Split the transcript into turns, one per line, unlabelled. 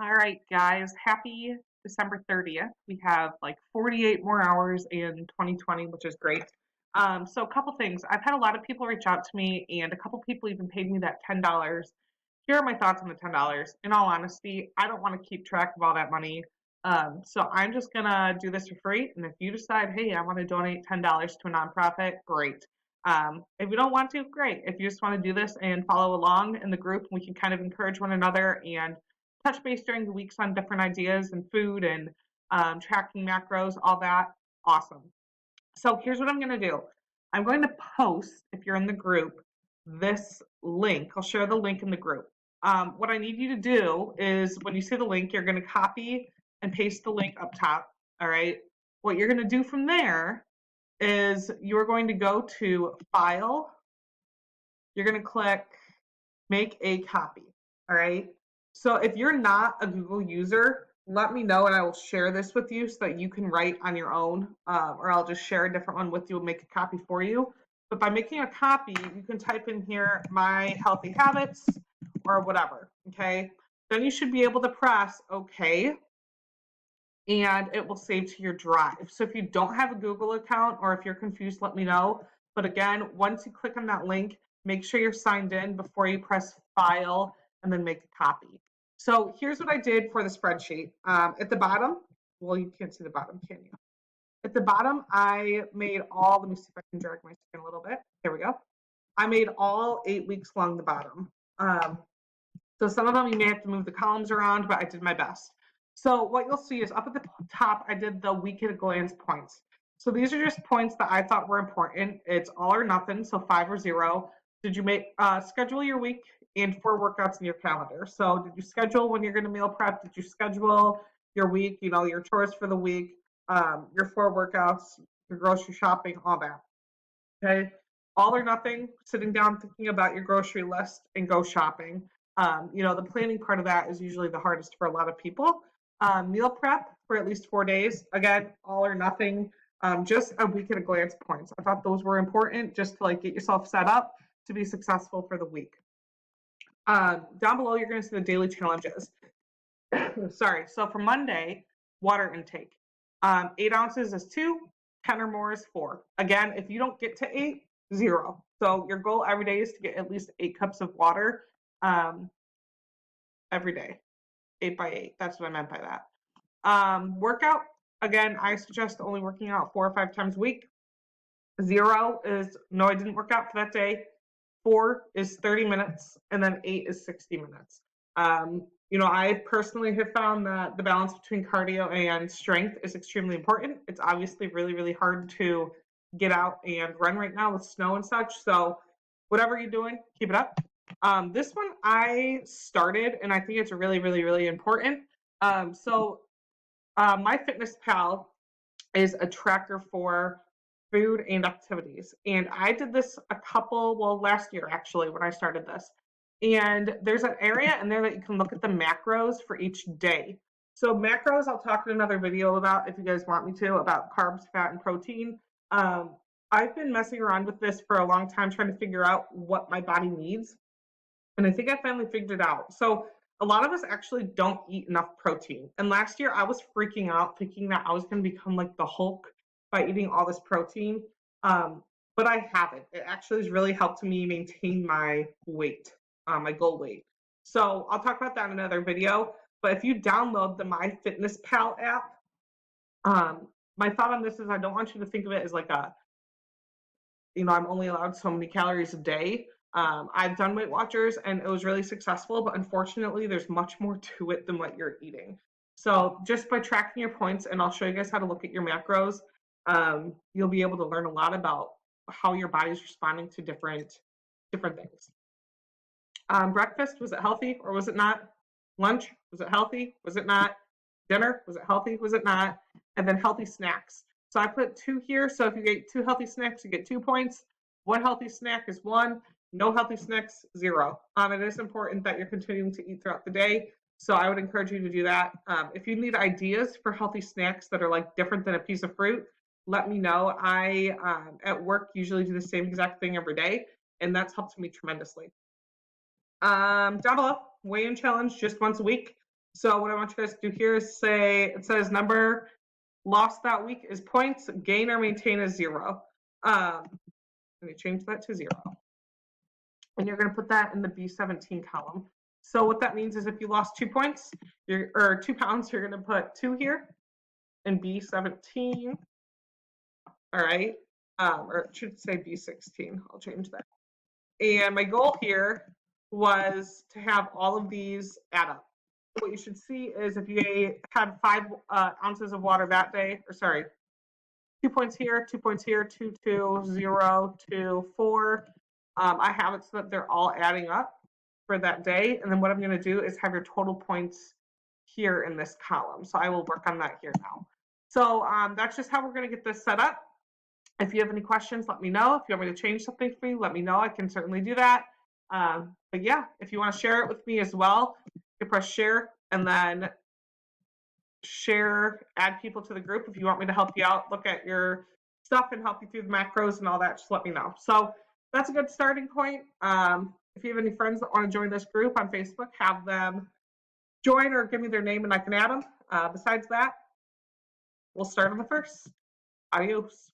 All right, guys, happy December 30th. We have like 48 more hours in 2020, which is great. So a couple things. I've had a lot of people reach out to me, and a couple people even paid me that $10. Here are my thoughts on the $10. In all honesty, I don't want to keep track of all that money. So I'm just gonna do this for free. And if you decide, hey, I want to donate $10 to a nonprofit, great. If you don't want to, great. If you just want to do this and follow along in the group, we can kind of encourage one another and touch base during the weeks on different ideas and food and tracking macros, all that. Awesome. So here's what I'm going to do. I'm going to post, if you're in the group, this link. I'll share the link in the group. What I need you to do is when you see the link, you're going to copy and paste the link up top. All right. What you're going to do from there is you're going to go to File. You're going to click Make a Copy. All right. So if you're not a Google user, let me know and I will share this with you so that you can write on your own, or I'll just share a different one with you and make a copy for you. But by making a copy, you can type in here my healthy habits or whatever. Okay. Then you should be able to press OK and it will save to your drive. So if you don't have a Google account or if you're confused, let me know. But again, once you click on that link, make sure you're signed in before you press File and then make a copy. So here's what I did for the spreadsheet. At the bottom, well, you can't see the bottom, can you? At the bottom, I made all, let me see if I can drag my screen a little bit. There we go. I made all 8 weeks along the bottom. So some of them you may have to move the columns around, but I did my best. So what you'll see is up at the top, I did the week at a glance points. So these are just points that I thought were important. It's all or nothing, so 5 or 0. Did you schedule your week and 4 workouts in your calendar? So did you schedule when you're going to meal prep? Did you schedule your week, your chores for the week, your 4 workouts, your grocery shopping, all that? Okay. All or nothing, sitting down, thinking about your grocery list and go shopping. The planning part of that is usually the hardest for a lot of people. Meal prep for at least 4 days. Again, all or nothing. Just a week at a glance points. I thought those were important just to get yourself set up to be successful for the week. Down below, you're going to see the daily challenges. Sorry. So for Monday, water intake. 8 ounces is 2, 10 or more is 4. Again, if you don't get to 8, 0. So your goal every day is to get at least 8 cups of water every day. 8 by 8. That's what I meant by that. Workout. Again, I suggest only working out 4 or 5 times a week. 0 is no, I didn't work out for that day. 4 is 30 minutes, and then 8 is 60 minutes. I personally have found that the balance between cardio and strength is extremely important. It's obviously really, really hard to get out and run right now with snow and such. So whatever you're doing, keep it up. This one I started, and I think it's really, really, really important. MyFitnessPal is a tracker for food and activities. And I did this last year actually, when I started this. And there's an area in there that you can look at the macros for each day. So macros, I'll talk in another video about if you guys want me to, about carbs, fat, and protein. I've been messing around with this for a long time, trying to figure out what my body needs. And I think I finally figured it out. So a lot of us actually don't eat enough protein. And last year I was freaking out thinking that I was going to become like the Hulk by eating all this protein. But I haven't. It actually has really helped me maintain my weight, my goal weight. So I'll talk about that in another video. But if you download the MyFitnessPal app, my thought on this is I don't want you to think of it as like I'm only allowed so many calories a day. I've done Weight Watchers and it was really successful, but unfortunately there's much more to it than what you're eating. So just by tracking your points, and I'll show you guys how to look at your macros, you'll be able to learn a lot about how your body's responding to different things. Breakfast, was it healthy or was it not? Lunch, was it healthy? Was it not? Dinner, was it healthy? Was it not? And then healthy snacks. So I put 2 here. So if you get 2 healthy snacks, you get 2 points. 1 healthy snack is 1. No healthy snacks, 0. It is important that you're continuing to eat throughout the day. So I would encourage you to do that. If you need ideas for healthy snacks that are different than a piece of fruit, let me know. I, at work, usually do the same exact thing every day, and that's helped me tremendously. Down below, weigh-in challenge just once a week. So what I want you guys to do here is say, it says number lost that week is points, gain or maintain is 0. Let me change that to 0. And you're going to put that in the B17 column. So what that means is if you lost 2 points, or 2 pounds, you're going to put 2 here in B17. All right. Or it should say B16. I'll change that. And my goal here was to have all of these add up. What you should see is if you had 5 ounces of water that day, or sorry, 2 points here, 2 points here, 2, 2, 0, 2, 4. I have it so that they're all adding up for that day. And then what I'm going to do is have your total points here in this column. So I will work on that here now. So that's just how we're going to get this set up. If you have any questions, let me know. If you want me to change something for you, let me know. I can certainly do that. But yeah, if you want to share it with me as well, you can press share and then share, add people to the group. If you want me to help you out, look at your stuff and help you through the macros and all that, just let me know. So that's a good starting point. If you have any friends that want to join this group on Facebook, have them join or give me their name and I can add them. Besides that, we'll start on the 1st. Adios.